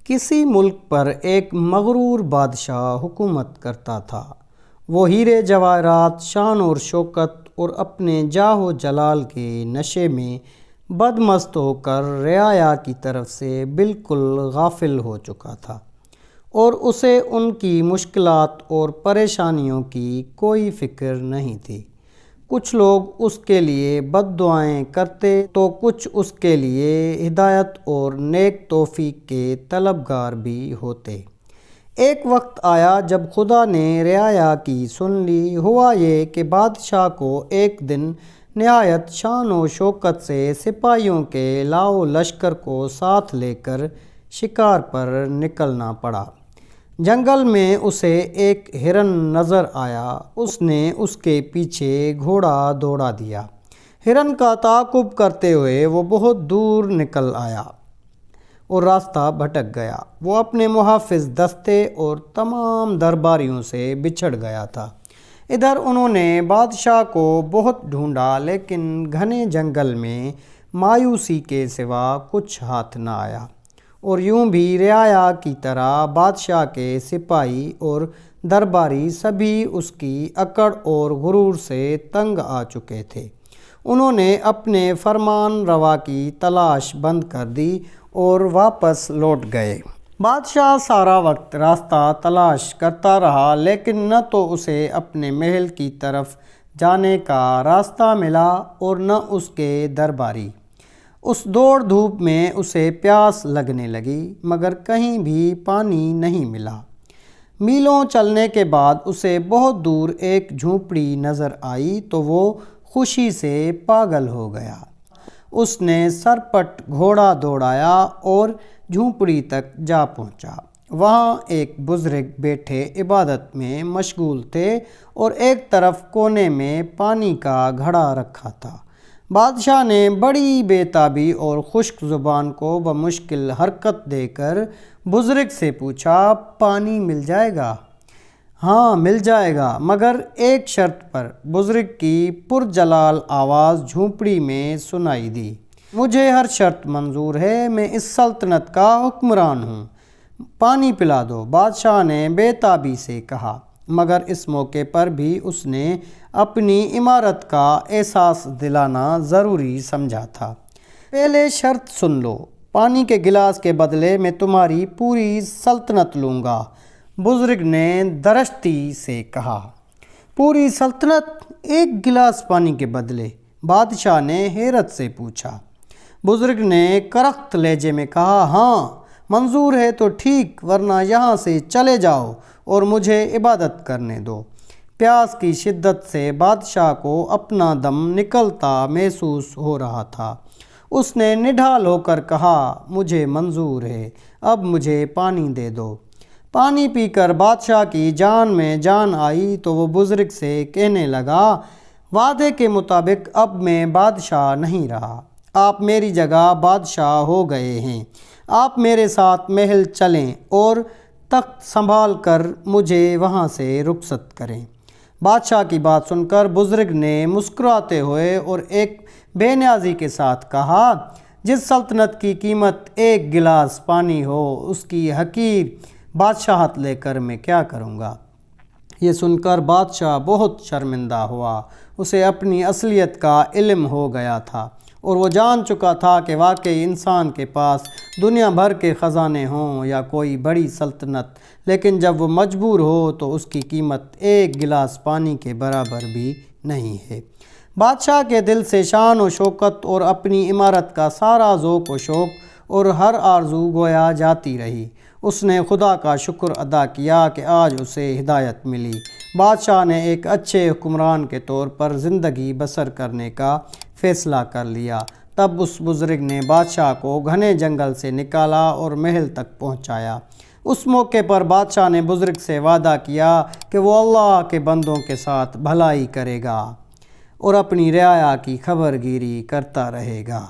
کسی ملک پر ایک مغرور بادشاہ حکومت کرتا تھا۔ وہ ہیرے جواہرات، شان اور شوکت اور اپنے جاہ و جلال کے نشے میں بدمست ہو کر رعایا کی طرف سے بالکل غافل ہو چکا تھا اور اسے ان کی مشکلات اور پریشانیوں کی کوئی فکر نہیں تھی۔ کچھ لوگ اس کے لیے بد دعائیں کرتے تو کچھ اس کے لیے ہدایت اور نیک توفیق کے طلبگار بھی ہوتے۔ ایک وقت آیا جب خدا نے رعایا کی سن لی۔ ہوا یہ کہ بادشاہ کو ایک دن نہایت شان و شوکت سے سپاہیوں کے لاؤ لشکر کو ساتھ لے کر شکار پر نکلنا پڑا۔ جنگل میں اسے ایک ہرن نظر آیا۔ اس نے اس کے پیچھے گھوڑا دوڑا دیا۔ ہرن کا تعاقب کرتے ہوئے وہ بہت دور نکل آیا اور راستہ بھٹک گیا۔ وہ اپنے محافظ دستے اور تمام درباریوں سے بچھڑ گیا تھا۔ ادھر انہوں نے بادشاہ کو بہت ڈھونڈا لیکن گھنے جنگل میں مایوسی کے سوا کچھ ہاتھ نہ آیا، اور یوں بھی رعایا کی طرح بادشاہ کے سپاہی اور درباری سبھی اس کی اکڑ اور غرور سے تنگ آ چکے تھے۔ انہوں نے اپنے فرمان روا کی تلاش بند کر دی اور واپس لوٹ گئے۔ بادشاہ سارا وقت راستہ تلاش کرتا رہا لیکن نہ تو اسے اپنے محل کی طرف جانے کا راستہ ملا اور نہ اس کے درباری۔ اس دوڑ دھوپ میں اسے پیاس لگنے لگی مگر کہیں بھی پانی نہیں ملا۔ میلوں چلنے کے بعد اسے بہت دور ایک جھونپڑی نظر آئی تو وہ خوشی سے پاگل ہو گیا۔ اس نے سرپٹ گھوڑا دوڑایا اور جھونپڑی تک جا پہنچا۔ وہاں ایک بزرگ بیٹھے عبادت میں مشغول تھے اور ایک طرف کونے میں پانی کا گھڑا رکھا تھا۔ بادشاہ نے بڑی بے تابی اور خشک زبان کو بمشکل حرکت دے کر بزرگ سے پوچھا، پانی مل جائے گا؟ ہاں مل جائے گا، مگر ایک شرط پر۔ بزرگ کی پرجلال آواز جھونپڑی میں سنائی دی۔ مجھے ہر شرط منظور ہے، میں اس سلطنت کا حکمران ہوں، پانی پلا دو، بادشاہ نے بے تابی سے کہا، مگر اس موقع پر بھی اس نے اپنی عمارت کا احساس دلانا ضروری سمجھا تھا۔ پہلے شرط سن لو، پانی کے گلاس کے بدلے میں تمہاری پوری سلطنت لوں گا، بزرگ نے درشتی سے کہا۔ پوری سلطنت ایک گلاس پانی کے بدلے؟ بادشاہ نے حیرت سے پوچھا۔ بزرگ نے کرخت لہجے میں کہا، ہاں منظور ہے تو ٹھیک، ورنہ یہاں سے چلے جاؤ اور مجھے عبادت کرنے دو۔ پیاس کی شدت سے بادشاہ کو اپنا دم نکلتا محسوس ہو رہا تھا۔ اس نے نڈھال ہو کر کہا، مجھے منظور ہے، اب مجھے پانی دے دو۔ پانی پی کر بادشاہ کی جان میں جان آئی تو وہ بزرگ سے کہنے لگا، وعدے کے مطابق اب میں بادشاہ نہیں رہا، آپ میری جگہ بادشاہ ہو گئے ہیں۔ آپ میرے ساتھ محل چلیں اور تخت سنبھال کر مجھے وہاں سے رخصت کریں۔ بادشاہ کی بات سن کر بزرگ نے مسکراتے ہوئے اور ایک بے نیازی کے ساتھ کہا، جس سلطنت کی قیمت ایک گلاس پانی ہو، اس کی حقیر بادشاہت لے کر میں کیا کروں گا؟ یہ سن کر بادشاہ بہت شرمندہ ہوا۔ اسے اپنی اصلیت کا علم ہو گیا تھا اور وہ جان چکا تھا کہ واقعی انسان کے پاس دنیا بھر کے خزانے ہوں یا کوئی بڑی سلطنت، لیکن جب وہ مجبور ہو تو اس کی قیمت ایک گلاس پانی کے برابر بھی نہیں ہے۔ بادشاہ کے دل سے شان و شوکت اور اپنی عمارت کا سارا ذوق و شوق اور ہر آرزو گویا جاتی رہی۔ اس نے خدا کا شکر ادا کیا کہ آج اسے ہدایت ملی۔ بادشاہ نے ایک اچھے حکمران کے طور پر زندگی بسر کرنے کا فیصلہ کر لیا۔ تب اس بزرگ نے بادشاہ کو گھنے جنگل سے نکالا اور محل تک پہنچایا۔ اس موقع پر بادشاہ نے بزرگ سے وعدہ کیا کہ وہ اللہ کے بندوں کے ساتھ بھلائی کرے گا اور اپنی رعایا کی خبر گیری کرتا رہے گا۔